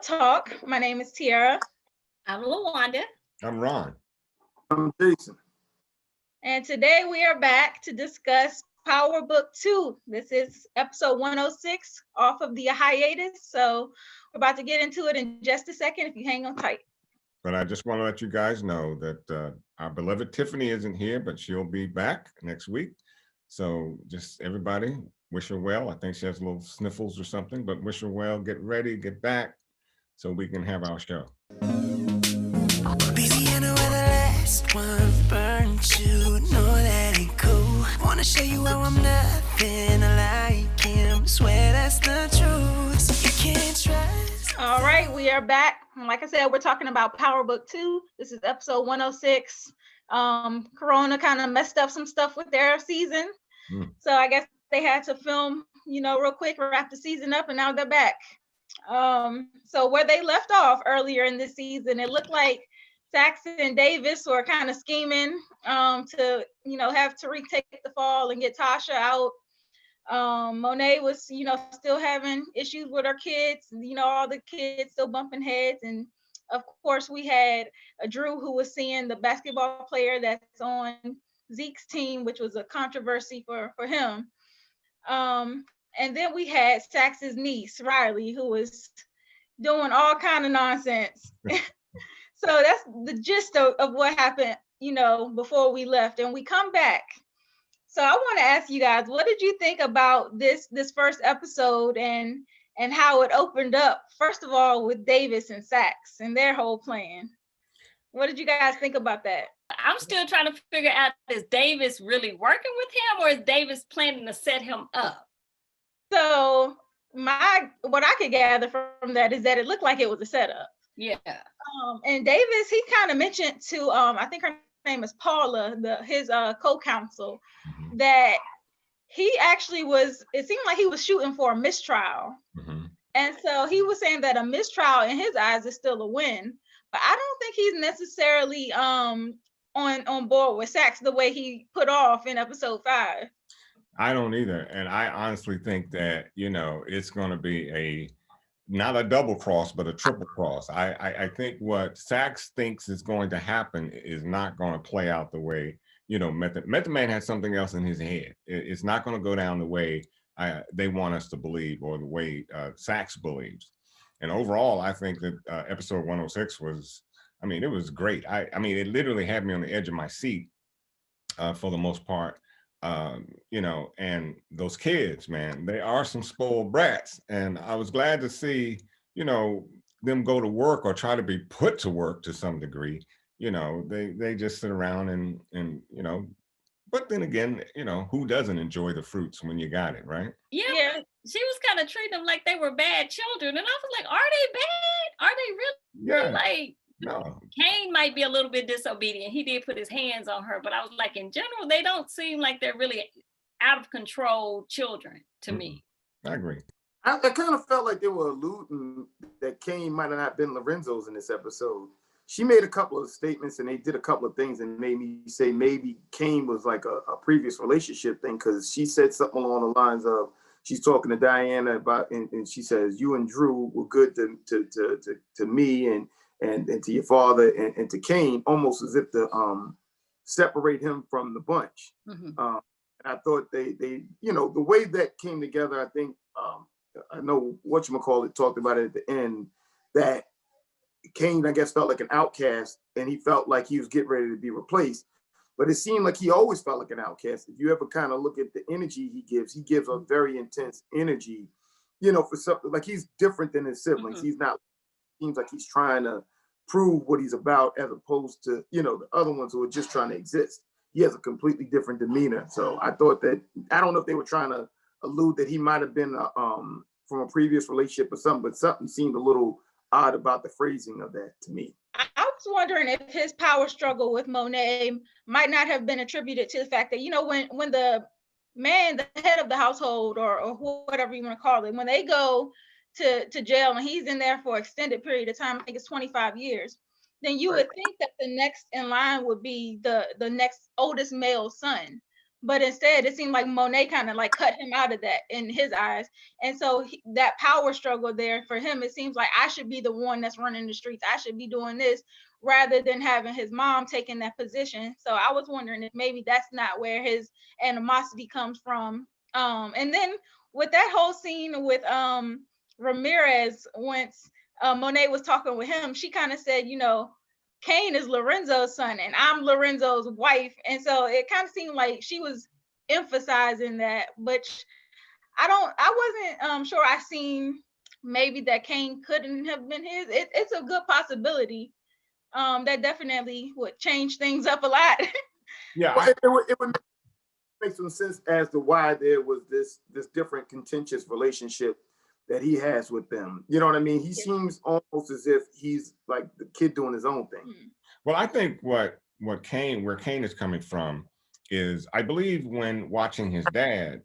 Talk. My name is Tiara. I'm LaWanda. I'm Ron. I'm Jason. And today we are back to discuss PowerBook 2. This is episode 106 off of the hiatus. So we're about to get into it in just a second if you hang on tight. But I just want to let you guys know that our beloved Tiffany isn't here, but she'll be back next week. So just everybody, wish her well. I think she has a little sniffles or something, but wish her well. Get ready, get back, so we can have our show. Busy in where the last one burnt you. Know that ain't cool. Wanna show you how I'm nothing like him. Swear that's the truth. You can't trust. All right, we are back. Like I said, we're talking about PowerBook 2. This is episode 106. Corona kind of messed up some stuff with their season. So I guess they had to film, real quick, wrap the season up, and now they're back. So where they left off earlier in this season, it looked like Sax and Davis were kind of scheming to, have Tariq take the fall and get Tasha out. Monet was, still having issues with her kids, all the kids still bumping heads. And of course, we had Drew who was seeing the basketball player that's on Zeke's team, which was a controversy for him. And then we had Sax's niece, Riley, who was doing all kind of nonsense. So that's the gist of what happened, before we left. And we come back. So I want to ask you guys, what did you think about this first episode and how it opened up, first of all, with Davis and Sax and their whole plan? What did you guys think about that? I'm still trying to figure out, is Davis really working with him, or is Davis planning to set him up? So what I could gather from that is that it looked like it was a setup. Yeah. And Davis, he kind of mentioned to I think her name is Paula, his co-counsel, that he actually it seemed like he was shooting for a mistrial. And so he was saying that a mistrial in his eyes is still a win. But I don't think he's necessarily on board with Sax the way he put off in episode 5. I don't either. And I honestly think that, it's going to be not a double cross, but a triple cross. I think what Sax thinks is going to happen is not going to play out the way, Method Man has something else in his head. It's not going to go down the way they want us to believe, or the way Sax believes. And overall, I think that episode 106 it was great. It literally had me on the edge of my seat for the most part. And those kids, man, they are some spoiled brats. And I was glad to see, them go to work or try to be put to work to some degree. They just sit around and but then again, who doesn't enjoy the fruits when you got it, right? Yeah. She was kind of treating them like they were bad children. And I was like, are they bad? Are they really? Yeah. No. Cain might be a little bit disobedient. He did put his hands on her, but I was like, in general, they don't seem like they're really out of control children to me. I agree. I kind of felt like they were alluding that Cain might have not been Lorenzo's in this episode. She made a couple of statements and they did a couple of things and made me say maybe Cain was like a previous relationship thing, because she said something along the lines of, she's talking to Diana about, and she says, you and Drew were good to me and to your father and to Cain, almost as if to separate him from the bunch. And I thought they the way that came together, I think, I know whatchamacallit talked about it at the end, that Cain, I guess, felt like an outcast and he felt like he was getting ready to be replaced. But it seemed like he always felt like an outcast. If you ever kind of look at the energy he gives a very intense energy, for something like he's different than his siblings. He's not, seems like he's trying to prove what he's about, as opposed to, the other ones who are just trying to exist. He has a completely different demeanor. So I thought that, I don't know if they were trying to allude that he might have been from a previous relationship or something, but something seemed a little odd about the phrasing of that to me. I was wondering if his power struggle with Monet might not have been attributed to the fact that, when the man, the head of the household or whatever you want to call it, when they go to jail and he's in there for an extended period of time, I think it's 25 years, then you would think that the next in line would be the next oldest male son. But instead, it seemed like Monet kind of like cut him out of that in his eyes. And so that power struggle there for him, it seems like I should be the one that's running the streets. I should be doing this rather than having his mom taking that position. So I was wondering if maybe that's not where his animosity comes from. And then with that whole scene with Ramirez, once Monet was talking with him, she kind of said, you know, Kane is Lorenzo's son and I'm Lorenzo's wife. And so it kind of seemed like she was emphasizing that, which I wasn't sure I seen maybe that Kane couldn't have been his. It's a good possibility. That definitely would change things up a lot. Yeah, Well, it would make some sense as to why there was this different contentious relationship that he has with them. You know what I mean? He seems almost as if he's like the kid doing his own thing. Well, I think where Kane is coming from is, I believe when watching his dad,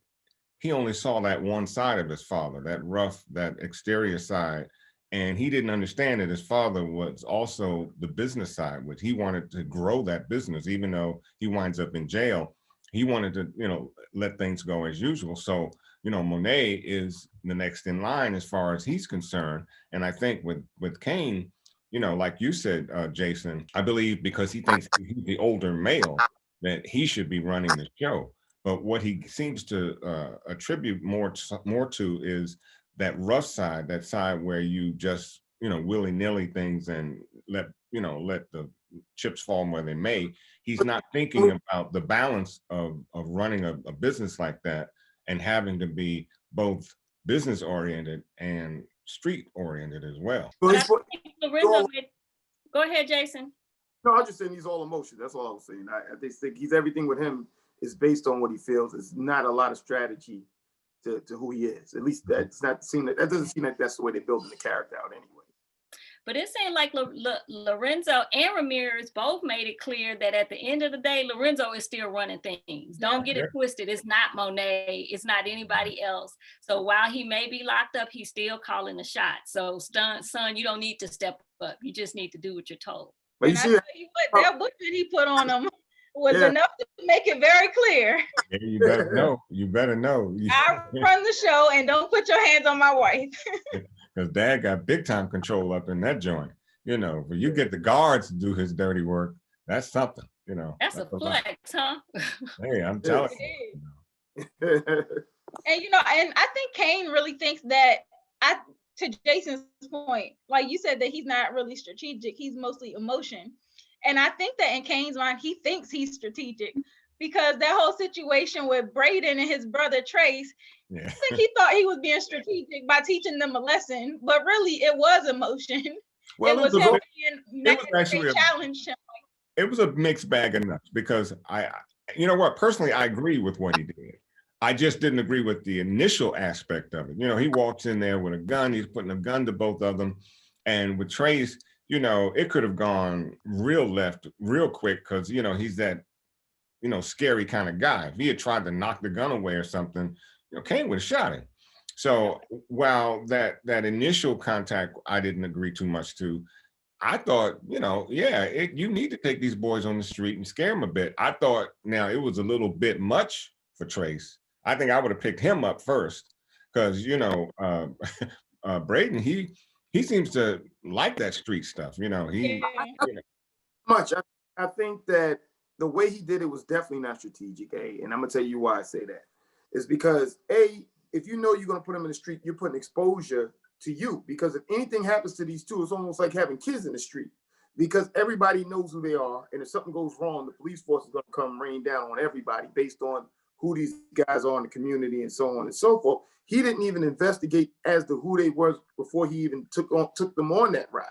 he only saw that one side of his father, that rough, that exterior side. And he didn't understand that his father was also the business side, which he wanted to grow that business, even though he winds up in jail. He wanted to, you know, let things go as usual. So, you know, Monet is the next in line as far as he's concerned. And I think with Kane, you know, like you said, Jason, I believe because he thinks he's the older male, that he should be running the show. But what he seems to attribute more to is that rough side, that side where you just, you know, willy-nilly things and let the chips fall where they may. He's not thinking about the balance of running a business like that and having to be both business oriented and street oriented as well. Go ahead, Jason. No, I was just saying he's all emotion. That's all I was saying. I just think everything with him is based on what he feels. It's not a lot of strategy to who he is. At least that doesn't seem like that's the way they're building the character out anyway. But it seemed like Lorenzo and Ramirez both made it clear that at the end of the day, Lorenzo is still running things. Don't get it twisted. It's not Monet. It's not anybody else. So while he may be locked up, he's still calling the shots. So son, you don't need to step up. You just need to do what you're told. But you see, that whipping he put on him was enough to make it very clear. Yeah, you better know. You better know. I run the show and don't put your hands on my wife. Because Dad got big time control up in that joint. You know, when you get the guards to do his dirty work, that's something, you know. That's a flex, huh? Hey, I'm telling you. And, you know, and I think Kane really thinks that, to Jason's point, like you said, that he's not really strategic. He's mostly emotion. And I think that in Kane's mind, he thinks he's strategic because that whole situation with Braden and his brother Trace, I think he thought he was being strategic by teaching them a lesson, but really it was emotion. Well, it was him being mad that they challenged him. It was a mixed bag of nuts because you know what, personally, I agree with what he did. I just didn't agree with the initial aspect of it. You know, he walks in there with a gun, he's putting a gun to both of them. And with Trace, you know, it could have gone real left real quick because, you know, he's that, you know, scary kind of guy. If he had tried to knock the gun away or something, you know, Kane would have shot him. So while that initial contact I didn't agree too much to, I thought, you know, you need to take these boys on the street and scare them a bit. I thought now it was a little bit much for Trace. I think I would have picked him up first because, you know, Braden, he seems to like that street stuff. You know, I think that the way he did it was definitely not strategic, and I'm gonna tell you why I say that. It's because if you know you're gonna put them in the street, you're putting exposure to you. Because if anything happens to these two, it's almost like having kids in the street. Because everybody knows who they are, and if something goes wrong, the police force is gonna come rain down on everybody based on who these guys are in the community and so on and so forth. He didn't even investigate as to who they were before he even took them on that ride.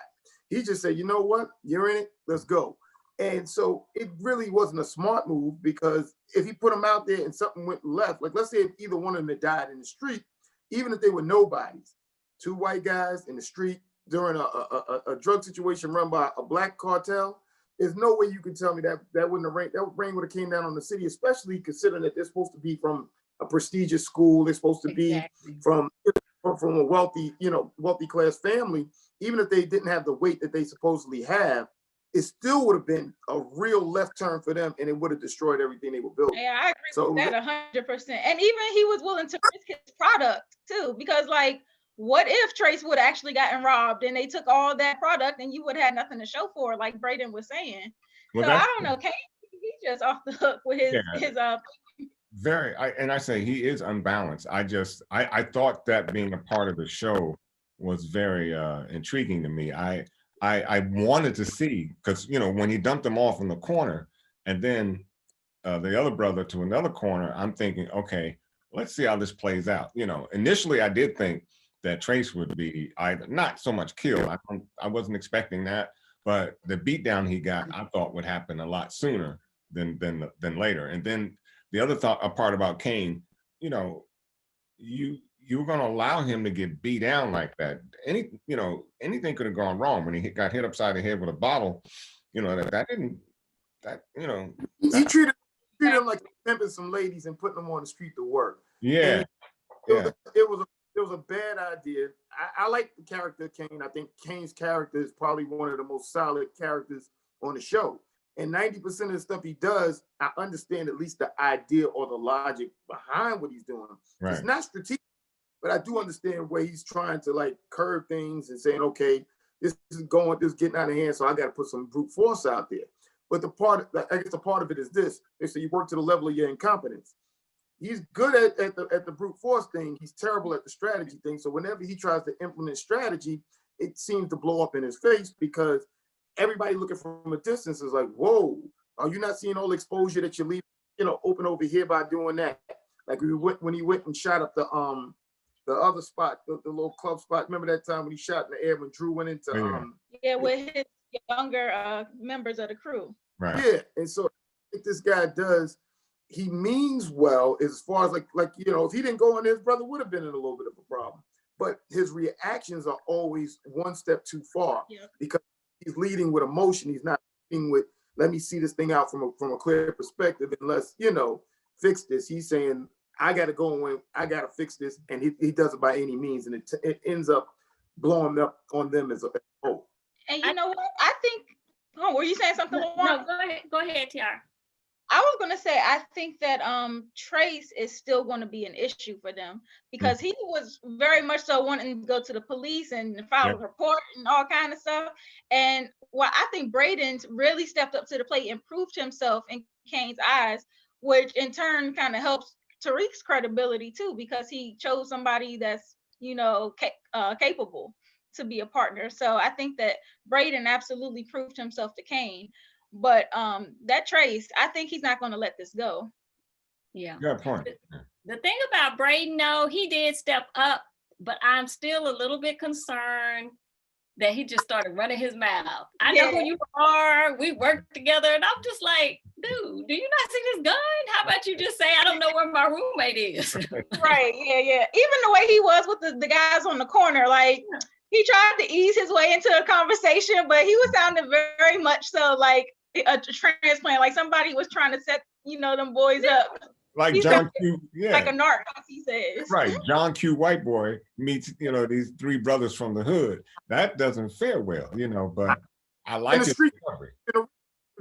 He just said, you know what, you're in it, let's go. And so it really wasn't a smart move because if he put them out there and something went left, like let's say if either one of them had died in the street, even if they were nobodies, two white guys in the street during a drug situation run by a black cartel, there's no way you can tell me that wouldn't have rained. That rain would have came down on the city, especially considering that they're supposed to be from a prestigious school. They're supposed to be from a wealthy class family. Even if they didn't have the weight that they supposedly have, it still would have been a real left turn for them, and it would have destroyed everything they were building. Yeah, I agree with that 100%. And even he was willing to risk his product too, because like, what if Trace would have actually gotten robbed and they took all that product and you would have had nothing to show for it, like Brayden was saying. Well, so I don't know, Kane, he's just off the hook with his very, I say he is unbalanced. I thought that being a part of the show was very intriguing to me. I wanted to see, because when he dumped him off in the corner and then the other brother to another corner, I'm thinking, okay, let's see how this plays out. Initially I did think that Trace would be either not so much killed. I wasn't expecting that, but the beatdown he got, I thought would happen a lot sooner than later. And then the other part about Kane, you're going to allow him to get beat down like that. Anything could have gone wrong when he got hit upside the head with a bottle. He treated him like pimping some ladies and putting them on the street to work. Yeah, it was a bad idea. I like the character of Kane. I think Kane's character is probably one of the most solid characters on the show. And 90% of the stuff he does, I understand at least the idea or the logic behind what he's doing. Right. It's not strategic, but I do understand where he's trying to like curve things and saying, okay, this is getting out of hand, so I got to put some brute force out there. But I guess the part of it is this: they say you work to the level of your incompetence. He's good at the brute force thing. He's terrible at the strategy thing. So whenever he tries to implement strategy, it seems to blow up in his face because everybody looking from a distance is like, whoa, are you not seeing all the exposure that you leave, open over here by doing that? Like when he went and shot up the other spot, the little club spot. Remember that time when he shot in the air when Drew went into with his younger members of the crew. Right. Yeah, and so I think this guy does. He means well as far as like if he didn't go in there, his brother would have been in a little bit of a problem. But his reactions are always one step too far because he's leading with emotion. He's not leading with, let me see this thing out from a clear perspective and let's, fix this. He's saying, I got to go in, I got to fix this. And he does it by any means. And it ends up blowing up on them as a whole. And you know what? I think, were you saying something? No, go ahead, Tiara. I was going to say, I think that Trace is still going to be an issue for them because he was very much so wanting to go to the police and file a report and all kind of stuff. And I think Brayden really stepped up to the plate and proved himself in Kane's eyes, which in turn kind of helps Tariq's credibility too, because he chose somebody that's, capable to be a partner. So I think that Brayden absolutely proved himself to Kane. But that Trace, I think he's not going to let this go. Yeah. Good point. The thing about Brayden, though, he did step up, but I'm still a little bit concerned that he just started running his mouth. I know who you are. We work together, and I'm just like, dude, do you not see this gun? How about you just say, I don't know where my roommate is? Right. Yeah. Even the way he was with the guys on the corner, like. He tried to ease his way into a conversation, but he was sounding very much so like a transplant, like somebody was trying to set, them boys up. Like John Q, like a narc, as he says. Right, John Q. White boy meets, these three brothers from the hood. That doesn't fare well, but I like it. They would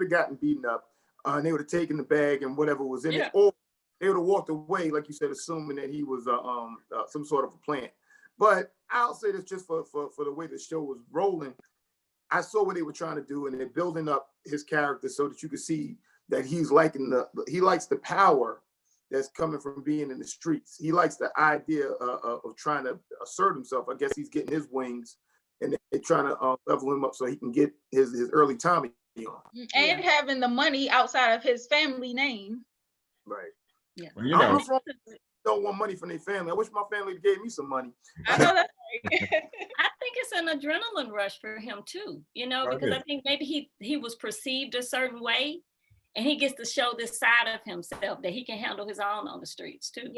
have gotten beaten up, and they would have taken the bag and whatever was in it, or they would have walked away, like you said, assuming that he was some sort of a plant. But I'll say this just for the way the show was rolling. I saw what they were trying to do, and they're building up his character so that you could see that he likes the power that's coming from being in the streets. He likes the idea of trying to assert himself. I guess he's getting his wings, and they're trying to level him up so he can get his early Tommy on. And having the money outside of his family name. Right. Yeah. Well, don't want money from their family. I wish my family gave me some money. I know that's right. I think it's an adrenaline rush for him too, because I think maybe he was perceived a certain way, and he gets to show this side of himself that he can handle his own on the streets too.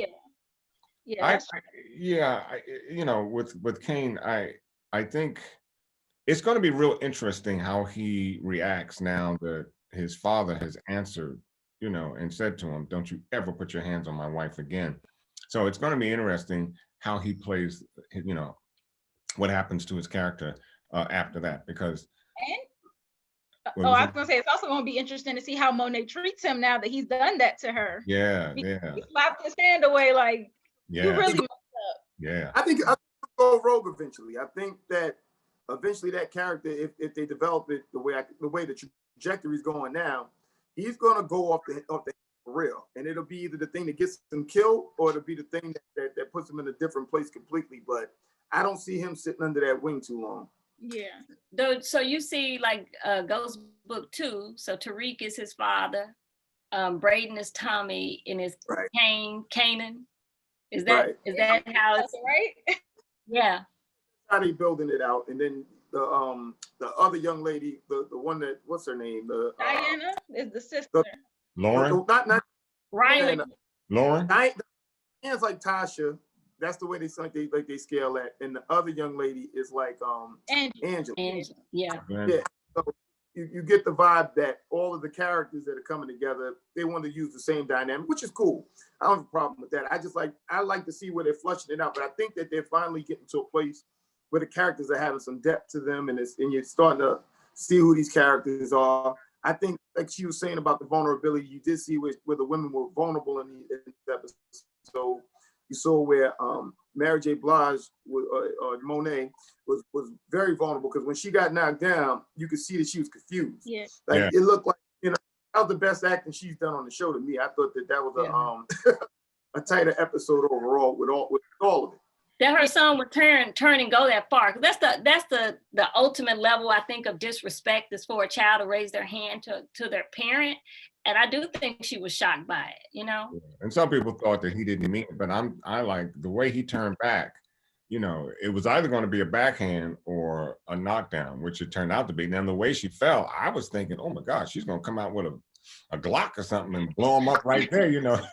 With Kane, I think it's going to be real interesting how he reacts now that his father has answered, and said to him, "Don't you ever put your hands on my wife again." So it's going to be interesting how he plays, what happens to his character after that, because. Oh, I was gonna say it's also gonna be interesting to see how Monet treats him now that he's done that to her. Yeah, He slapped his hand away like you really messed up. Yeah. I think he'll go rogue eventually. I think that eventually that character, if they develop it the way the trajectory is going now, he's gonna go off the for real, and it'll be either the thing that gets him killed or it'll be the thing that puts him in a different place completely. But I don't see him sitting under that wing too long. Yeah. So you see, like Ghost Book 2. So Tariq is his father, Braden is Tommy, and is Kanan. Is that how it's right? Yeah. How they building it out, and then the other young lady, the one that what's her name? Diana is the sister. Lauren. Not Ryan. Lauren. Diana's like Tasha. That's the way they scale that, and the other young lady is like Angela. Yeah. So you get the vibe that all of the characters that are coming together, they want to use the same dynamic, which is cool. I don't have a problem with that. I like to see where they're flushing it out, but I think that they're finally getting to a place where the characters are having some depth to them, and you're starting to see who these characters are. I think, like she was saying about the vulnerability, you did see where the women were vulnerable in the episode. So you saw where Mary J. Blige or Monet was very vulnerable, because when she got knocked down, you could see that she was confused. Yeah. It looked like, that was the best acting she's done on the show to me. I thought that was a tighter episode overall with all of it. That her son would turn and go that far. That's the ultimate level, I think, of disrespect, is for a child to raise their hand to their parent. And I do think she was shocked by it, And some people thought that he didn't mean it, but I like the way he turned back. It was either going to be a backhand or a knockdown, which it turned out to be. Now, the way she fell, I was thinking, oh my gosh, she's going to come out with a Glock or something and blow him up right there,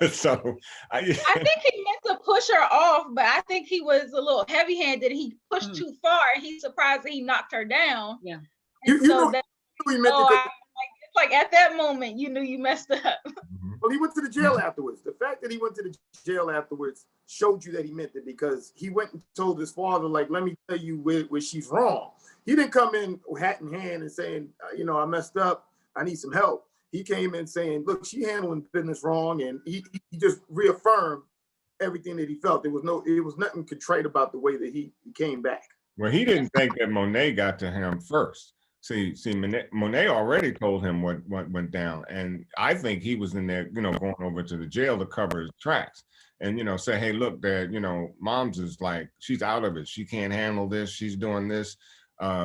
So I think he meant to push her off, but I think he was a little heavy-handed. He pushed too far, and he's surprised that he knocked her down. Yeah. Like at that moment, you knew you messed up. Well, he went to the jail afterwards. The fact that he went to the jail afterwards showed you that he meant it, because he went and told his father, like, let me tell you where she's wrong. He didn't come in hat in hand and saying, I messed up, I need some help. He came in saying, look, she handling business wrong, and he just reaffirmed everything that he felt. It was nothing contrite about the way that he came back. Well, he didn't think that Monet got to him first. See, Monet already told him what went down, and I think he was in there, going over to the jail to cover his tracks, and say, hey, look, Dad, Mom's is like, she's out of it. She can't handle this. She's doing this.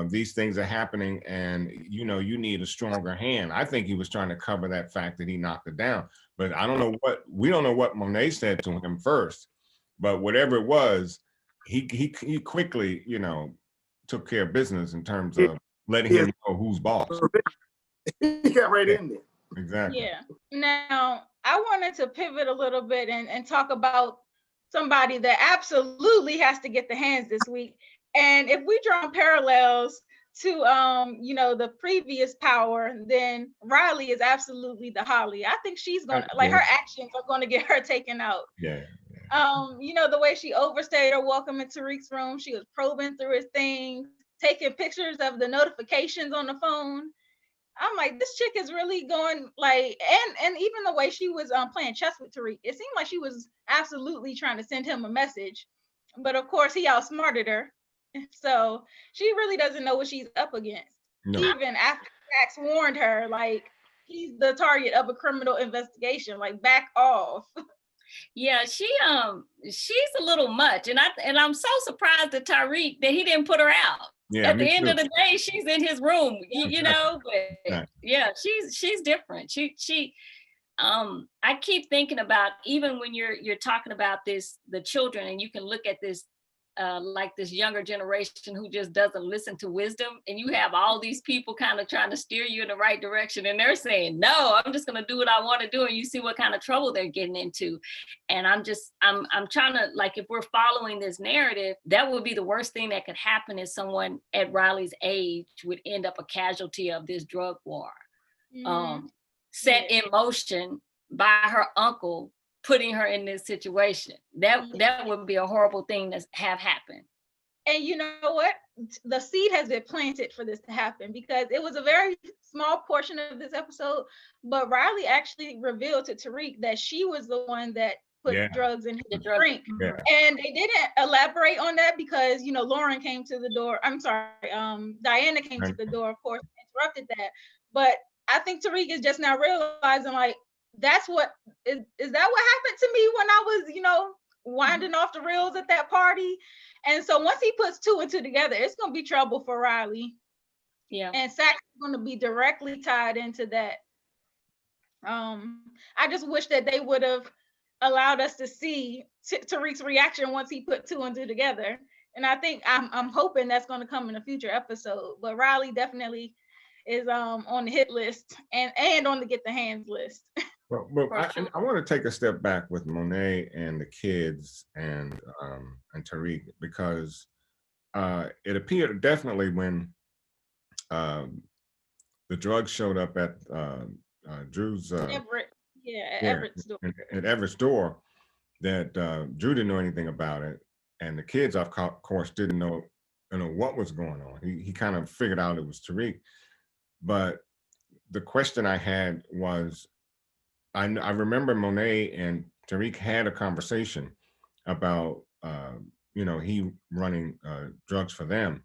These things are happening, and you need a stronger hand. I think he was trying to cover that fact that he knocked it down. But we don't know what Monet said to him first, but whatever it was, he quickly, took care of business in terms of letting him know who's boss. He got right in there. Exactly. Yeah. Now, I wanted to pivot a little bit and talk about somebody that absolutely has to get the hands this week. And if we draw parallels to the previous Power, then Riley is absolutely the Holly. I think she's gonna her actions are gonna get her taken out. Yeah. The way she overstayed her welcome in Tariq's room, she was probing through his things, taking pictures of the notifications on the phone. I'm like, this chick is really going and even the way she was playing chess with Tariq, it seemed like she was absolutely trying to send him a message. But of course, he outsmarted her. So she really doesn't know what she's up against. No. Even after Jax warned her, like, he's the target of a criminal investigation, like, back off. Yeah, she's a little much, and I'm so surprised at Tariq that he didn't put her out. Yeah, at the end of the day, she's in his room, but yeah, she's different. She I keep thinking about, even when you're talking about the children, and you can look at this like this younger generation who just doesn't listen to wisdom, and you have all these people kind of trying to steer you in the right direction, and they're saying, no, I'm just going to do what I want to do, and you see what kind of trouble they're getting into. And I'm trying to, like, if we're following this narrative, that would be the worst thing that could happen, is someone at Riley's age would end up a casualty of this drug war, set in motion by her uncle, putting her in this situation. That would be a horrible thing to have happen. And you know what? the seed has been planted for this to happen, because it was a very small portion of this episode, but Riley actually revealed to Tariq that she was the one that put drugs in his drink. Yeah. And they didn't elaborate on that because, you know, Lauren came to the door. I'm sorry, Diana came to the door, of course, interrupted that. But I think Tariq is just now realizing, like, that's what is that what happened to me when I was, you know, winding off the reels at that party? And so once he puts two and two together, it's gonna be trouble for Riley. Yeah. And Sax is gonna be directly tied into that. I just wish that they would have allowed us to see Tariq's reaction once he put two and two together. And I think I'm hoping that's gonna come in a future episode. But Riley definitely is on the hit list and on the get the hands list. Well, I want to take a step back with Monet and the kids and Tariq, because it appeared definitely when the drugs showed up at Drew's Everett's door. At Everett's door, that Drew didn't know anything about it, and the kids, of course, didn't know what was going on. He kind of figured out it was Tariq, but the question I had was, I remember Monet and Tariq had a conversation about he running drugs for them,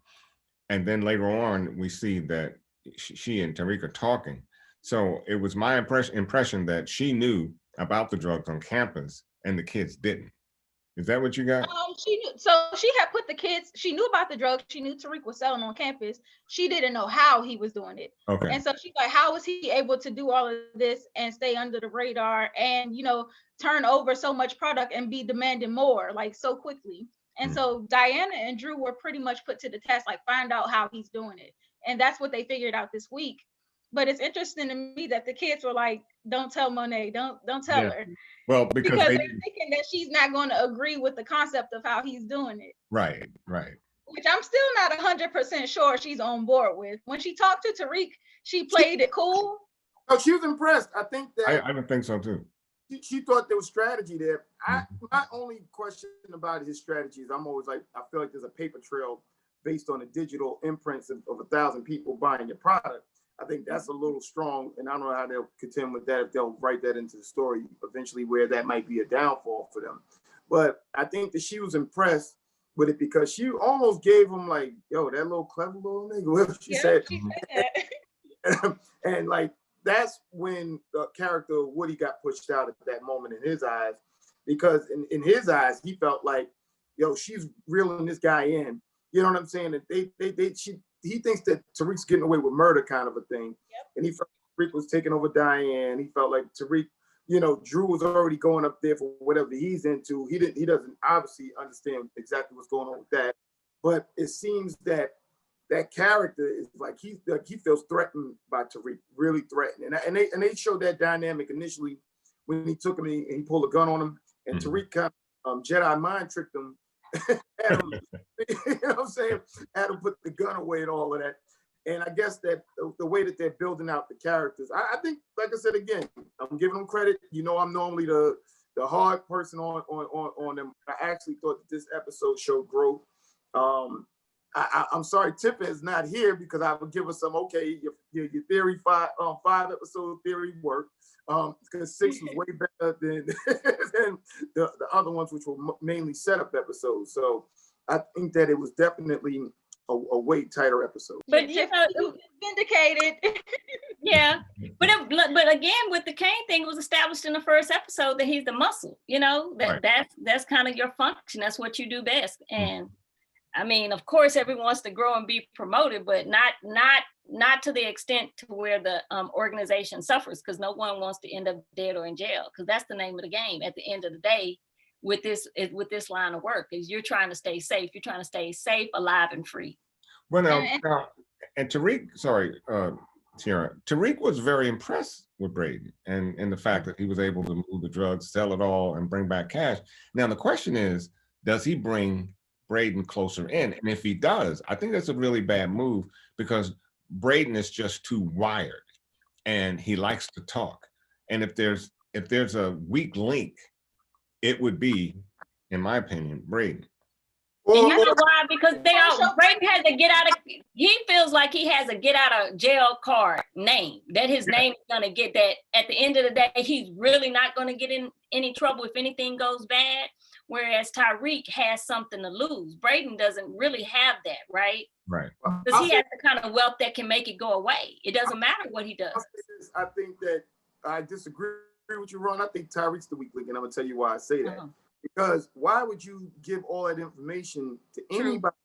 and then later on we see that she and Tariq are talking. So it was my impression that she knew about the drugs on campus and the kids didn't. Is that what you got? She knew, so she had put the kids, she knew about the drugs, she knew Tariq was selling on campus. She didn't know how he was doing it. Okay. And so she's like, how was he able to do all of this and stay under the radar and, you know, turn over so much product and be demanding more, like, so quickly? And so Diana and Drew were pretty much put to the test, like, find out how he's doing it. And that's what they figured out this week. But it's interesting to me that the kids were like, don't tell Monet, don't tell her. Well, because they're thinking that she's not going to agree with the concept of how he's doing it. Right. Which I'm still not 100% sure she's on board with. When she talked to Tariq, she played it cool. Oh, she was impressed. I think that I would think so too. She thought there was strategy there. My only question about his strategy is, I'm always like, I feel like there's a paper trail based on the digital imprints of 1,000 people buying your product. I think that's a little strong, and I don't know how they'll contend with that, if they'll write that into the story eventually, where that might be a downfall for them. But I think that she was impressed with it because she almost gave him, like, yo, that little clever little nigga, whatever she said. And like, that's when the character of Woody got pushed out at that moment in his eyes, because in his eyes, he felt like, yo, she's reeling this guy in. You know what I'm saying? That he thinks that Tariq's getting away with murder, kind of a thing. Yep. And he felt like Tariq was taking over Diane. He felt like Tariq, Drew was already going up there for whatever he's into. He doesn't obviously understand exactly what's going on with that. But it seems that that character is like, he feels threatened by Tariq, really threatened. And they showed that dynamic initially when he took him and he pulled a gun on him, and Tariq kind of Jedi mind tricked him. Adam, you know what I'm saying? Adam put the gun away and all of that. And I guess that the way that they're building out the characters, I think, like I said, again, I'm giving them credit. I'm normally the hard person on them. I actually thought that this episode showed growth. I'm sorry Tiff is not here, because I would give her some, okay, your theory five episode theory worked. Because 6 was way better than the other ones, which were mainly setup episodes. So I think that it was definitely a way tighter episode. But vindicated. Yeah, but again, with the Kane thing, it was established in the first episode that he's the muscle. That's kind of your function. That's what you do best. And I mean, of course, everyone wants to grow and be promoted, but not to the extent to where the organization suffers, because no one wants to end up dead or in jail, because that's the name of the game at the end of the day with this line of work, is you're trying to stay safe. You're trying to stay safe, alive, and free. Well, now, and Tariq, Tiara, Tariq was very impressed with Braden and the fact that he was able to move the drugs, sell it all, and bring back cash. Now, the question is, does he bring Braden closer in? And if he does, I think that's a really bad move, because Braden is just too wired and he likes to talk. And if there's a weak link, it would be, in my opinion, Braden. And you know why? Because Brayden had to get out of, he feels like he has a get out of jail card name, that his name is going to get that. At the end of the day, he's really not going to get in any trouble if anything goes bad. Whereas Tariq has something to lose. Brayden doesn't really have that, right? Right. Because he has the kind of wealth that can make it go away. It doesn't matter what he does. I think that I disagree with you, Ron. I think Tariq's the weak link, and I'm going to tell you why I say that. Because why would you give all that information to anybody?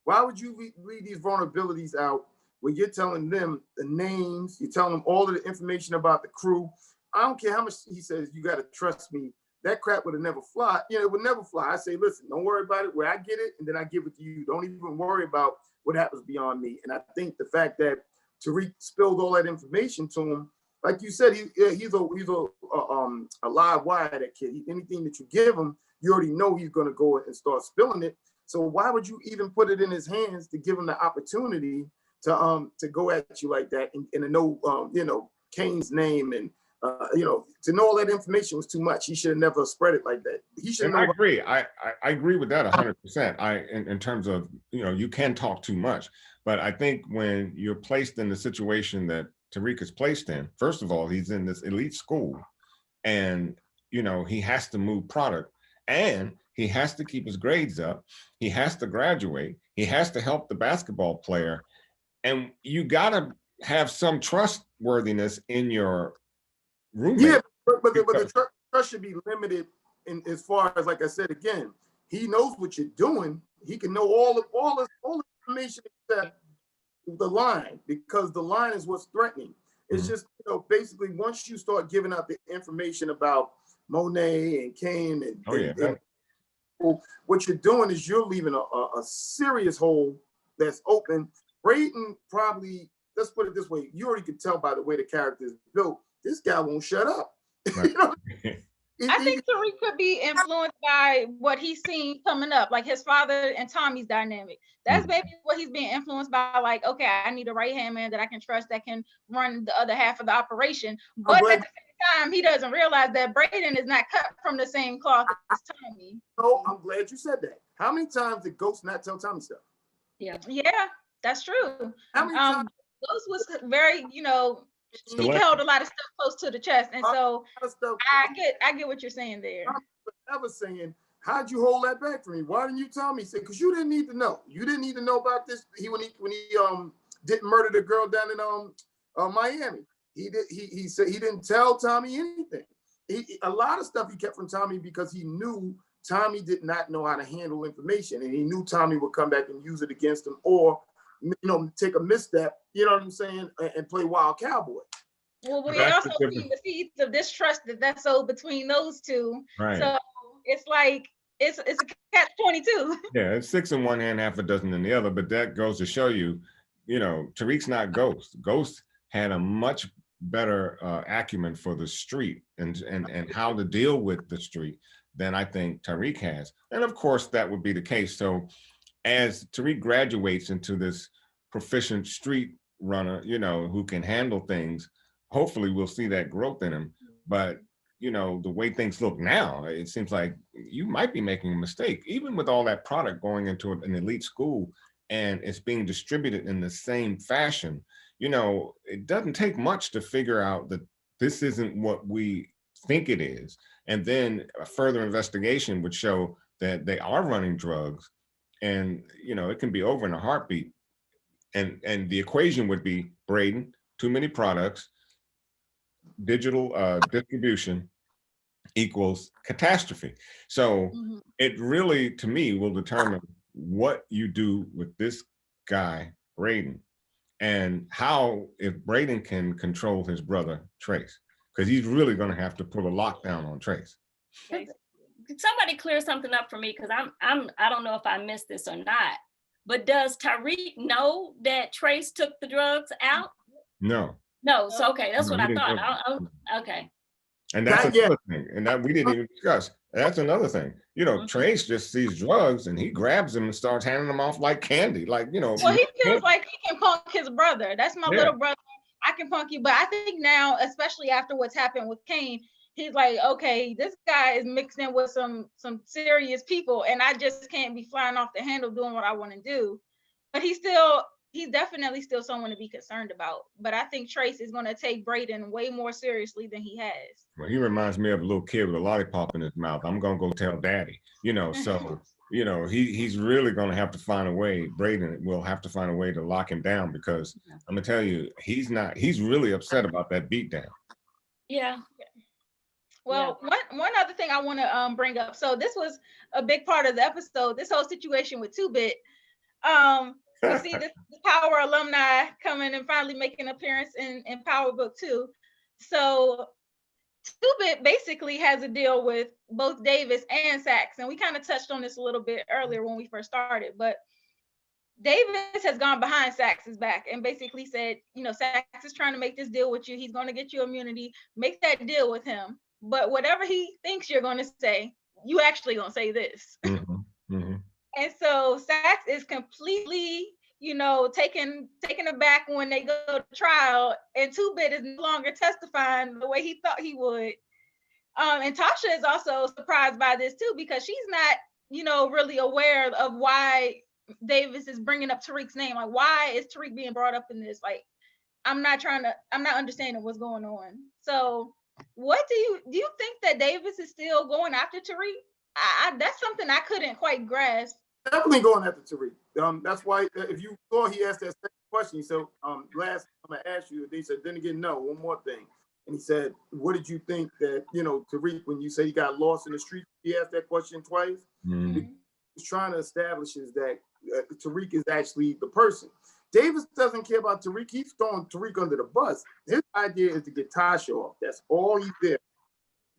Why would you read these vulnerabilities out when you're telling them the names, you're telling them all of the information about the crew? I don't care how much he says, you got to trust me. That crap would have never fly. It would never fly. I say, listen, don't worry about it. Where I get it, and then I give it to you. Don't even worry about what happens beyond me. And I think the fact that Tariq spilled all that information to him, like you said, he's a live wire, that kid. Anything that you give him, you already know he's going to go and start spilling it. So why would you even put it in his hands to give him the opportunity to go at you like that and to know Kane's name and to know all that information was too much. He should have never spread it like that. He should. I agree. I agree with that 100%. In terms of you can talk too much, but I think when you're placed in the situation that Tariq is placed in, first of all, he's in this elite school, and he has to move product, and he has to keep his grades up. He has to graduate. He has to help the basketball player, and you gotta have some trustworthiness in your roommate. Yeah, but the trust should be limited in as far as, like I said again, he knows what you're doing. He can know all the information except the line, because the line is what's threatening. It's just basically once you start giving out the information about Monet and Kane and what you're doing is you're leaving a serious hole that's open. Brayden probably, let's put it this way, you already could tell by the way the character is built, this guy won't shut up. Right. I think Tariq could be influenced by what he's seen coming up, like his father and Tommy's dynamic. That's maybe what he's being influenced by, like, okay, I need a right-hand man that I can trust that can run the other half of the operation. But at the same time, he doesn't realize that Brayden is not cut from the same cloth as Tommy. No, I'm glad you said that. How many times did Ghost not tell Tommy stuff? Yeah, that's true. How many times? Ghost was very, he held a lot of stuff close to the chest, and so I get what you're saying there. I was saying, how'd you hold that back from me? Why didn't you tell me? Say, because you didn't need to know. You didn't need to know about this. When he didn't murder the girl down in Miami. He said he didn't tell Tommy anything. A lot of stuff he kept from Tommy because he knew Tommy did not know how to handle information, and he knew Tommy would come back and use it against him, or take a misstep, you know what I'm saying, and play wild cowboy. Well, we also see the seeds of distrust that's so between those two. Right. So it's like it's a catch-22. Yeah, it's 6 in one hand, half a dozen in the other. But that goes to show you, Tariq's not Ghost. Ghost had a much better acumen for the street and how to deal with the street than I think Tariq has. And of course, that would be the case. So as Tariq graduates into this proficient street runner, who can handle things, hopefully we'll see that growth in him. But, the way things look now, it seems like you might be making a mistake, even with all that product going into an elite school and it's being distributed in the same fashion. It doesn't take much to figure out that this isn't what we think it is. And then a further investigation would show that they are running drugs. And, it can be over in a heartbeat. And the equation would be Brayden, too many products, digital distribution equals catastrophe. So it really, to me, will determine what you do with this guy, Brayden, and how, if Brayden can control his brother, Trace, because he's really going to have to put a lockdown on Trace. Could somebody clear something up for me? Because I don't know if I missed this or not. But does Tariq know that Trace took the drugs out? No. So okay, that's what I thought. Okay. And that's another thing, and that we didn't even discuss. That's another thing. Trace just sees drugs and he grabs them and starts handing them off like candy. Well, he feels like he can punk his brother. That's my little brother. I can punk you, but I think now, especially after what's happened with Kane, he's like, okay, this guy is mixed in with some serious people, and I just can't be flying off the handle doing what I want to do. But he's definitely still someone to be concerned about. But I think Trace is going to take Brayden way more seriously than he has. Well, he reminds me of a little kid with a lollipop in his mouth. I'm gonna go tell daddy, so he's really gonna have to find a way. Brayden will have to find a way to lock him down, because I'm gonna tell you, he's really upset about that beatdown. Yeah. Well, one other thing I want to bring up. So this was a big part of the episode, this whole situation with 2-Bit. You see this Power alumni coming and finally making an appearance in PowerBook 2. So 2-Bit basically has a deal with both Davis and Saxe, and we kind of touched on this a little bit earlier when we first started, but Davis has gone behind Saxe's back and basically said, Saxe is trying to make this deal with you. He's going to get you immunity. Make that deal with him. But whatever he thinks you're going to say, you actually going to say this. Mm-hmm. Mm-hmm. And so Saxe is completely, taken aback when they go to trial, and 2-Bit is no longer testifying the way he thought he would. And Tasha is also surprised by this too, because she's not, really aware of why Davis is bringing up Tariq's name. Like, why is Tariq being brought up in this? Like, I'm not understanding what's going on. So what do you think that Davis is still going after Tariq? That's something I couldn't quite grasp. Definitely going after Tariq. That's why if you saw, he asked that second question. He said, last time I asked you, they said, then again, no, one more thing. And he said, what did you think that, Tariq, when you say he got lost in the street, he asked that question twice. Mm-hmm. He's trying to establish is that Tariq is actually the person. Davis doesn't care about Tariq. He's throwing Tariq under the bus. His idea is to get Tasha off. That's all he's there.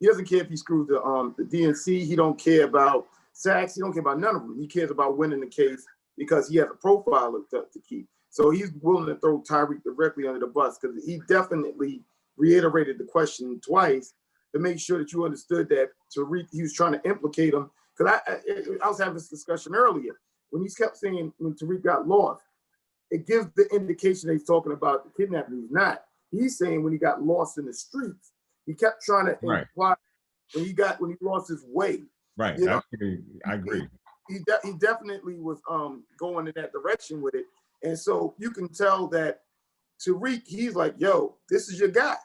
He doesn't care if he screws the DNC. He don't care about Saxe. He don't care about none of them. He cares about winning the case because he has a profile to keep. So he's willing to throw Tariq directly under the bus, because he definitely reiterated the question twice to make sure that you understood that Tariq, he was trying to implicate him. Because I was having this discussion earlier. When he kept saying when Tariq got lost, it gives the indication that he's talking about the kidnapping. He's not. He's saying when he got lost in the streets, he kept trying to imply when he lost his way. Right. I agree. He definitely was going in that direction with it. And so you can tell that Tariq, he's like, yo, this is your guy.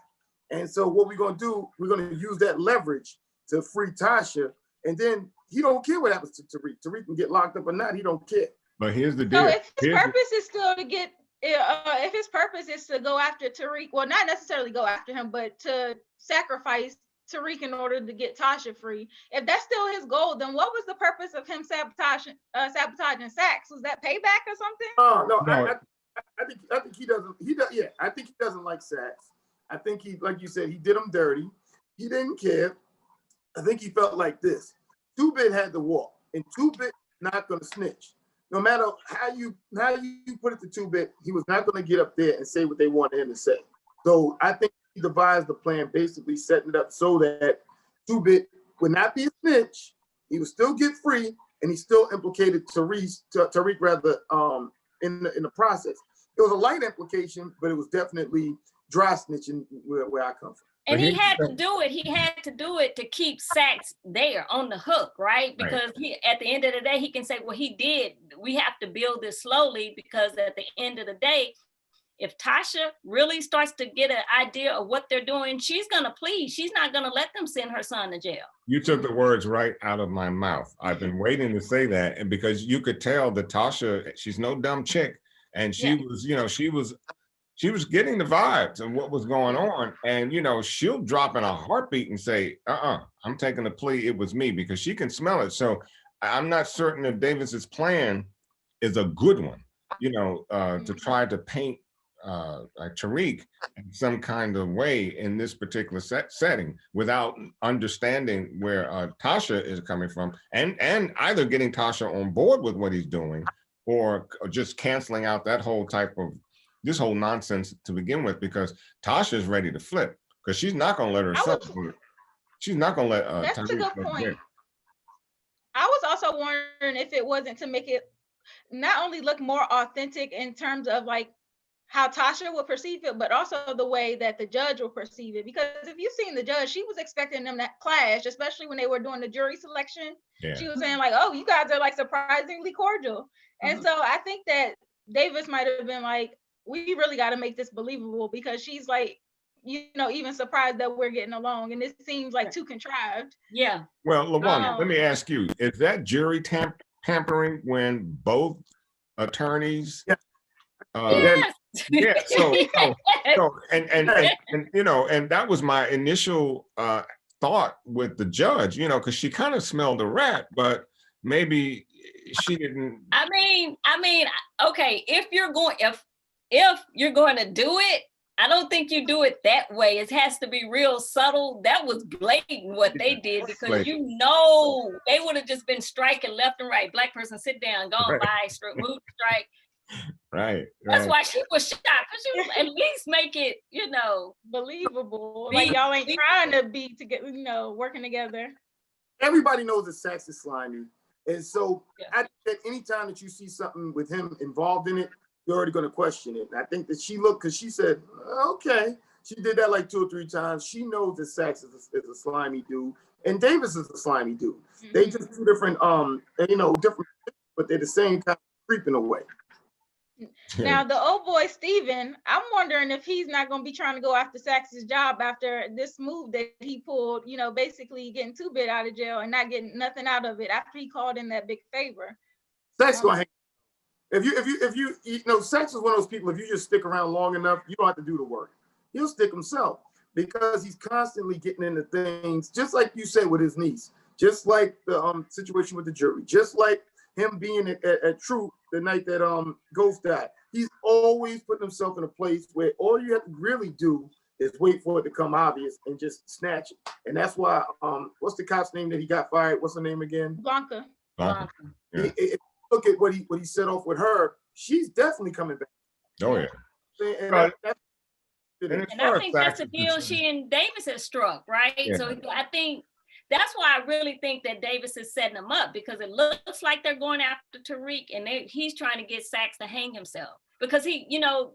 And so what we're going to do, we're going to use that leverage to free Tasha. And then he don't care what happens to Tariq. Tariq can get locked up or not. He don't care. But here's the deal. So if his purpose is still to get, if his purpose is to go after Tariq, well, not necessarily go after him, but to sacrifice Tariq in order to get Tasha free. If that's still his goal, then what was the purpose of him sabotaging Saxe? Was that payback or something? No. I think he doesn't. Yeah, I think he doesn't like Saxe. I think he, like you said, he did him dirty. He didn't care. I think he felt like this. 2-Bit had to walk, and 2-Bit not going to snitch. No matter how you put it to 2-Bit, he was not going to get up there and say what they wanted him to say. So I think he devised the plan, basically setting it up so that 2-Bit would not be a snitch. He would still get free, and he still implicated Tariq rather in the process. It was a light implication, but it was definitely dry snitching where I come from. And he had to do it. He had to do it to keep Saxe there on the hook, right? Because he, at the end of the day, he can say, well, he did. We have to build this slowly, because at the end of the day, if Tasha really starts to get an idea of what they're doing, she's going to plead. She's not going to let them send her son to jail. You took the words right out of my mouth. I've been waiting to say that. And because you could tell that Tasha, she's no dumb chick. And she was, she was getting the vibes of what was going on. And, she'll drop in a heartbeat and say, I'm taking the plea. It was me, because she can smell it. So I'm not certain if Davis's plan is a good one, to try to paint like Tariq in some kind of way in this particular setting without understanding where Tasha is coming from, and either getting Tasha on board with what he's doing, or just canceling out that whole this whole nonsense to begin with, because Tasha is ready to flip, because she's not going to let herself. She's not going to let. That's a good point. I was also wondering if it wasn't to make it not only look more authentic in terms of like how Tasha would perceive it, but also the way that the judge will perceive it. Because if you've seen the judge, she was expecting them to clash, especially when they were doing the jury selection. Yeah. She was saying like, "Oh, you guys are like surprisingly cordial," and so I think that Davis might have been like, "We really got to make this believable," because she's like, you know, even surprised that we're getting along, and it seems like too contrived. Yeah. Well, LaWanda, let me ask you: is that jury tampering when both attorneys? Yes. Yeah. So and you know, and that was my initial thought with the judge, you know, because she kind of smelled a rat, but maybe she didn't. I mean, okay, if you're going to do it, I don't think you do it that way. It has to be real subtle. That was blatant what they did, because you know they would have just been striking left and right. Black person, sit down, go on by, move, strike. Right. That's why she was shocked, because she was at least make it, you know, believable. Like y'all ain't trying to be together, you know, working together. Everybody knows that Sax is slimy, and so I think that anytime that you see something with him involved in it, you're already going to question it. And I think that she looked, because she said, "Okay." She did that like 2 or 3 times. She knows that Sax is a slimy dude, and Davis is a slimy dude. Mm-hmm. They just 2 different, you know, different, but they're the same kind of creeping away. Now, the old boy, Steven, I'm wondering if he's not going to be trying to go after Sax's job after this move that he pulled, you know, basically getting 2-Bit out of jail and not getting nothing out of it after he called in that big favor. Sax going to hang. If you know, Sax is one of those people, if you just stick around long enough, you don't have to do the work. He'll stick himself, because he's constantly getting into things, just like you said with his niece, just like the situation with the jury, just like him being at Truth the night that Ghost died. He's always putting himself in a place where all you have to really do is wait for it to come obvious and just snatch it. And that's why what's the cop's name that he got fired? What's her name again? Blanca. Yeah. Look at what he set off with her. She's definitely coming back. Oh yeah. And I think that's the deal she and Davis has struck, right? Yeah. So I think that's why I really think that Davis is setting them up, because it looks like they're going after Tariq, and he's trying to get Sax to hang himself, because he, you know,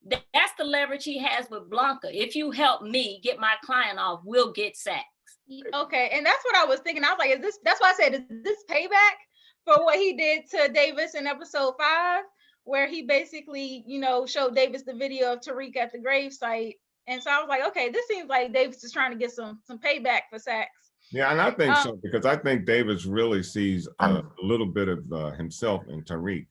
that's the leverage he has with Blanca. If you help me get my client off, we'll get Sax. Okay, and that's what I was thinking. I was like, that's why I said, is this payback for what he did to Davis in episode 5, where he basically, you know, showed Davis the video of Tariq at the gravesite. And so I was like, okay, this seems like Davis is trying to get some payback for Sax. Yeah, and I think so, because I think Davis really sees a little bit of himself in Tariq.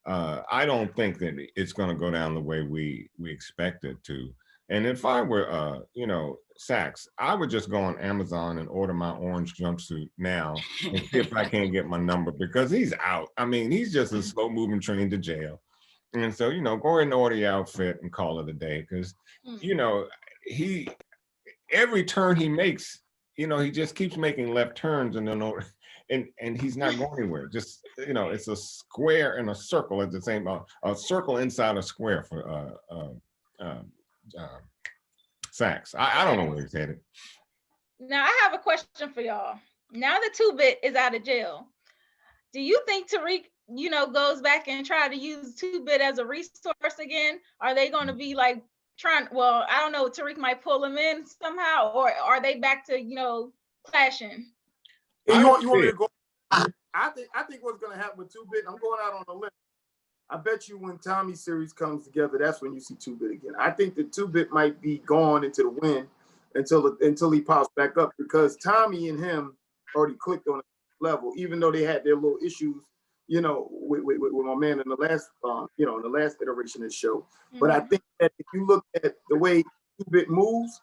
I don't think that it's going to go down the way we expect it to. And if I were, you know, Sax, I would just go on Amazon and order my orange jumpsuit now and see if I can't get my number, because he's out. I mean, he's just a slow moving train to jail. And so, you know, go ahead and order your outfit and call it a day, because, you know, every turn he makes, you know, he just keeps making left turns and then and he's not going anywhere. Just, you know, it's a square and a circle at the same, a circle inside a square for Sax. I don't know where he's headed. Now I have a question for y'all. Now that 2-Bit is out of jail, do you think Tariq, you know, goes back and try to use 2-Bit as a resource again? Are they going to be like well, I don't know, Tariq might pull him in somehow, or are they back to, you know, clashing? And you want me to go? I think what's going to happen with 2-Bit, I'm going out on a limb. I bet you when Tommy's series comes together, that's when you see 2-Bit again. I think that 2-Bit might be gone into the wind until he pops back up, because Tommy and him already clicked on a level, even though they had their little issues, you know, with my man in the last, you know, in the last iteration of the show. Mm-hmm. But I think that if you look at the way 2-Bit moves,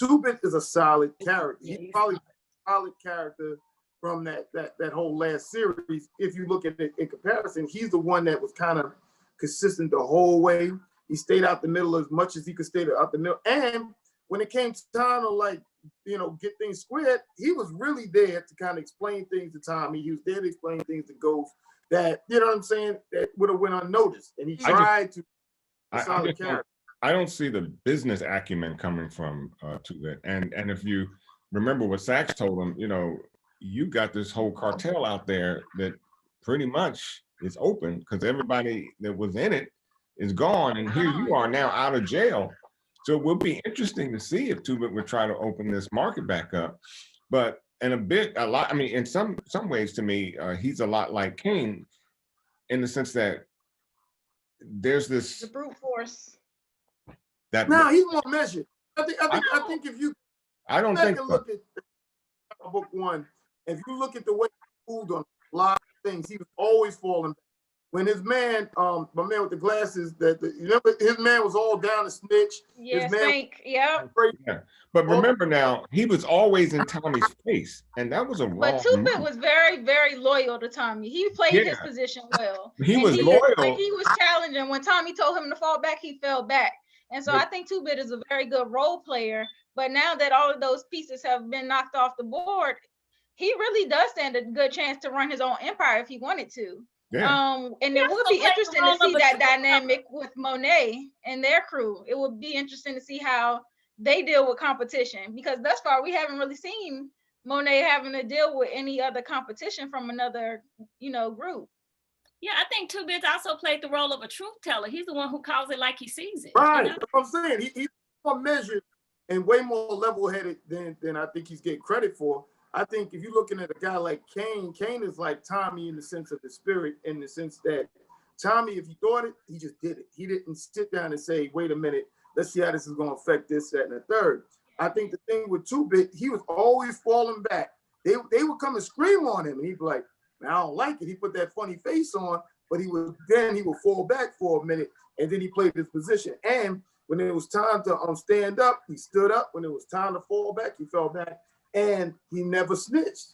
2-Bit is a solid character. He's probably a solid character from that whole last series. If you look at it in comparison, he's the one that was kind of consistent the whole way. He stayed out the middle as much as he could stay out the middle. And when it came to time to, like, you know, get things squared, he was really there to kind of explain things to Tommy. He was there to explain things to Ghost that, you know what I'm saying, that would have went unnoticed. And he tried to be a solid character. I don't see the business acumen coming from 2-Bit. And if you remember what Sax told him, you know, you got this whole cartel out there that pretty much is open, because everybody that was in it is gone, and here you are now out of jail. So it will be interesting to see if Two Bit would try to open this market back up. But in a lot, I mean, in some ways, to me, he's a lot like Kane, in the sense that there's this the brute force. that. No, he's more measured. I think if you look at book one, if you look at the way he moved on a lot of things, he was always falling back. When his man, my man with the glasses, his man was all down to snitch. Yeah, Snake. Yep. Yeah. But remember now, he was always in Tommy's face, and that was a wrong. But Two Bit was very, very loyal to Tommy. He played his position well. He was loyal. Like, he was challenging. When Tommy told him to fall back, he fell back. And so I think Two Bit is a very good role player. But now that all of those pieces have been knocked off the board, he really does stand a good chance to run his own empire if he wanted to. Yeah. And it would be interesting to see that dynamic with Monet and their crew. It would be interesting to see how they deal with competition, because thus far we haven't really seen Monet having to deal with any other competition from another, group. Yeah, I think Two Bits also played the role of a truth teller. He's the one who calls it like he sees it. Right. That's what I'm saying. He's more measured and way more level-headed than I think he's getting credit for. I think if you're looking at a guy like Kane is like Tommy in the sense of the spirit, in the sense that Tommy, if he thought it, he just did it. He didn't sit down and say, wait a minute, let's see how this is going to affect this, that, and the third. I think the thing with Two Bit, he was always falling back. They would come and scream on him, and he'd be like, man, I don't like it. He put that funny face on, but he would fall back for a minute, and then he played his position. And when it was time to stand up, he stood up. When it was time to fall back, he fell back. And he never snitched.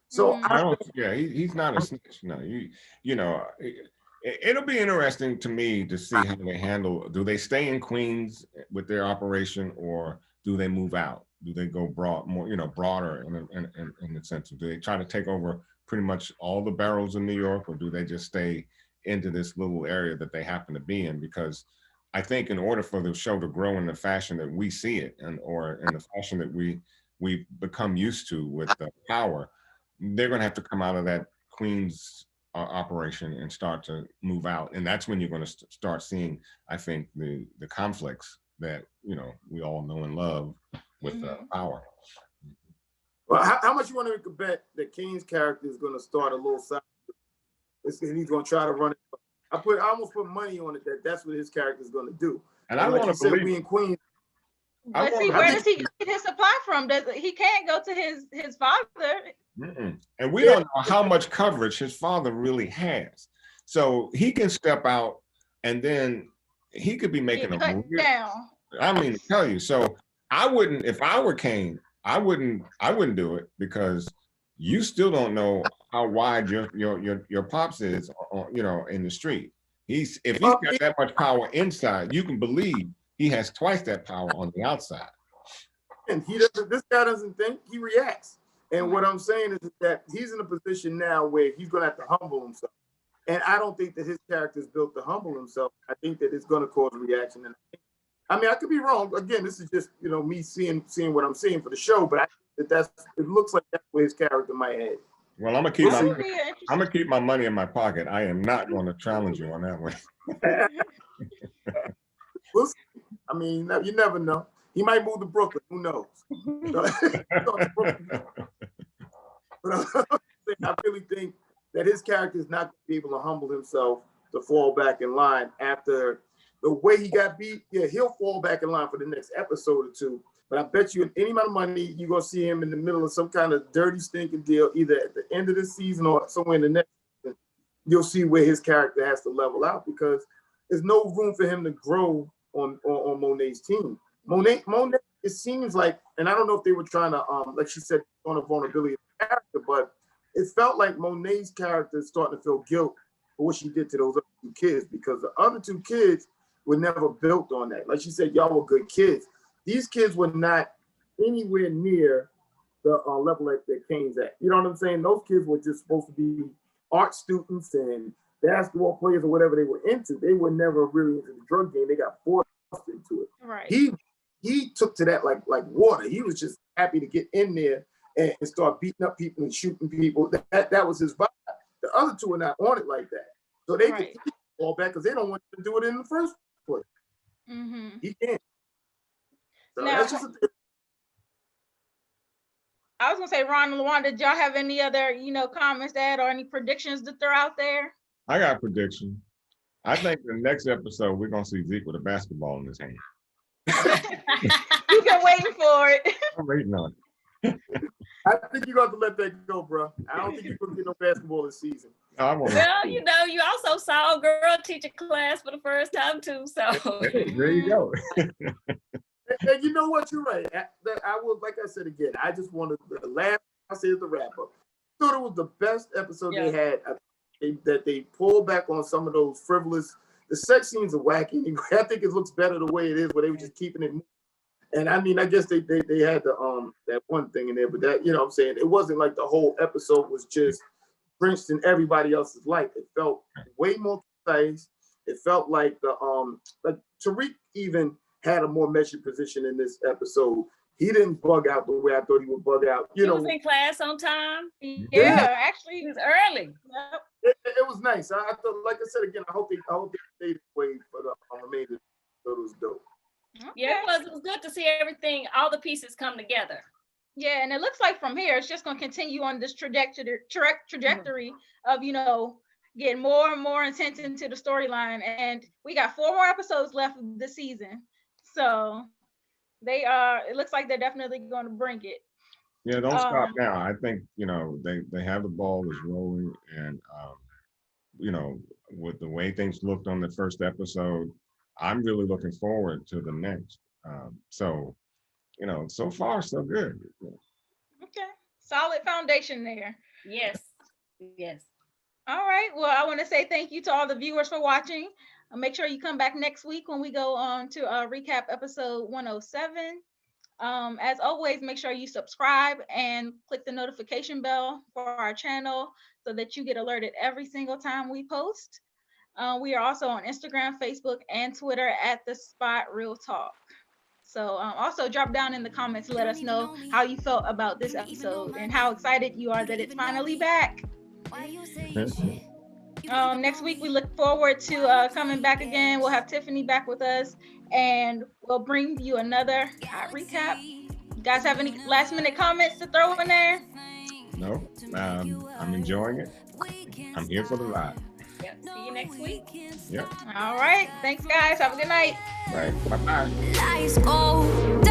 So he's not a snitch. No, it'll be interesting to me to see how they handle. Do they stay in Queens with their operation, or do they move out? Do they go broader in the sense of, do they try to take over pretty much all the boroughs in New York, or do they just stay into this little area that they happen to be in? Because I think in order for the show to grow in the fashion that we see it, or in the fashion that we've become used to with Power, they're going to have to come out of that Queens operation and start to move out. And that's when you're going to start seeing, I think, the conflicts that, we all know and love with Power. Well, how much you want to bet that Kane's character is going to start a little side? And he's going to try to run it. I almost put money on it that's what his character is going to do. And I want to believe we in Queens. But see, where does he get his supply from? He can't go to his father. And we don't know how much coverage his father really has. So he can step out, and then he could be making a movie. I mean, to tell you. So I wouldn't, if I were Kane, I wouldn't do it, because you still don't know how wide your pops is, in the street. If he's got that much power inside, you can believe he has twice that power on the outside. And this guy doesn't think, he reacts. And what I'm saying is that he's in a position now where he's going to have to humble himself. And I don't think that his character is built to humble himself. I think that it's going to cause a reaction. And I could be wrong. Again, this is just, me seeing what I'm seeing for the show, but I think it looks like that's where his character might head. Well, I'm gonna keep my money in my pocket. I am not going to challenge you on that one. We'll see. I mean, you never know. He might move to Brooklyn. Who knows? But I really think that his character is not going to be able to humble himself to fall back in line after the way he got beat. Yeah, he'll fall back in line for the next episode or two. But I bet you any amount of money, you're going to see him in the middle of some kind of dirty, stinking deal, either at the end of the season or somewhere in the next season. You'll see where his character has to level out, because there's no room for him to grow on Monet's team. Monet, it seems like, and I don't know if they were trying to, like she said, on a vulnerability of the character, but it felt like Monet's character is starting to feel guilt for what she did to those other two kids, because the other two kids were never built on that. Like she said, y'all were good kids. These kids were not anywhere near the level that Kane's at. You know what I'm saying? Those kids were just supposed to be art students and basketball players or whatever they were into. They were never really into the drug game. They got forced into it. Right. He took to that like water. He was just happy to get in there and start beating up people and shooting people. That was his vibe. The other two are not on it like that. So they fall back because they don't want to do it in the first place. He can't. So now, that's just I was gonna say, Ron and Luan, did y'all have any other, comments to add or any predictions to throw out there? I got a prediction. I think the next episode we're gonna see Zeke with a basketball in his hand. You've been waiting for it. I'm waiting on it. I think you're going to let that go, bro. I don't think you're going to get no basketball this season. Well, you also saw a girl teach a class for the first time too. So there you go. And you know what? You're right. I was, like I said again, I just wanted the last. I said the wrap up. I thought it was the best episode they had. That they pulled back on some of those frivolous. The sex scenes are wacky. I think it looks better the way it is, where they were just keeping it. And I mean, I guess they had the that one thing in there, but that, what I'm saying, it wasn't like the whole episode was just drenched in everybody else's life. It felt way more concise. It felt like like Tariq even had a more measured position in this episode. He didn't bug out the way I thought he would bug out. He was in class on time. Yeah, actually, he was early. Yep. It was nice. I thought, like I said again, I hope they stayed away for the remainder. So it was dope. Okay. Yeah, it was good to see everything, all the pieces come together. Yeah, and it looks like from here it's just going to continue on this trajectory of getting more and more intense into the storyline, and we got 4 more episodes left this season, so it looks like they're definitely going to bring it. Yeah, don't stop now. I think they have the ball is rolling, and with the way things looked on the first episode, I'm really looking forward to the next. So far so good. Okay, solid foundation there. Yes. All right. Well, I want to say thank you to all the viewers for watching. Make sure you come back next week when we go on to recap episode 107. As always, make sure you subscribe and click the notification bell for our channel so that you get alerted every single time we post. We are also on Instagram, Facebook, and Twitter at The Spot Real Talk. So also drop down in the comments to let us know how you felt about this episode and how excited you are that it's finally back. Next week, we look forward to coming back again. We'll have Tiffany back with us, and we'll bring you another hot recap. You guys have any last minute comments to throw in there? No, I'm enjoying it. I'm here for the ride. Yep. See you next week. Yep. All right. Thanks, guys. Have a good night. Right. Bye-bye. Lights go down.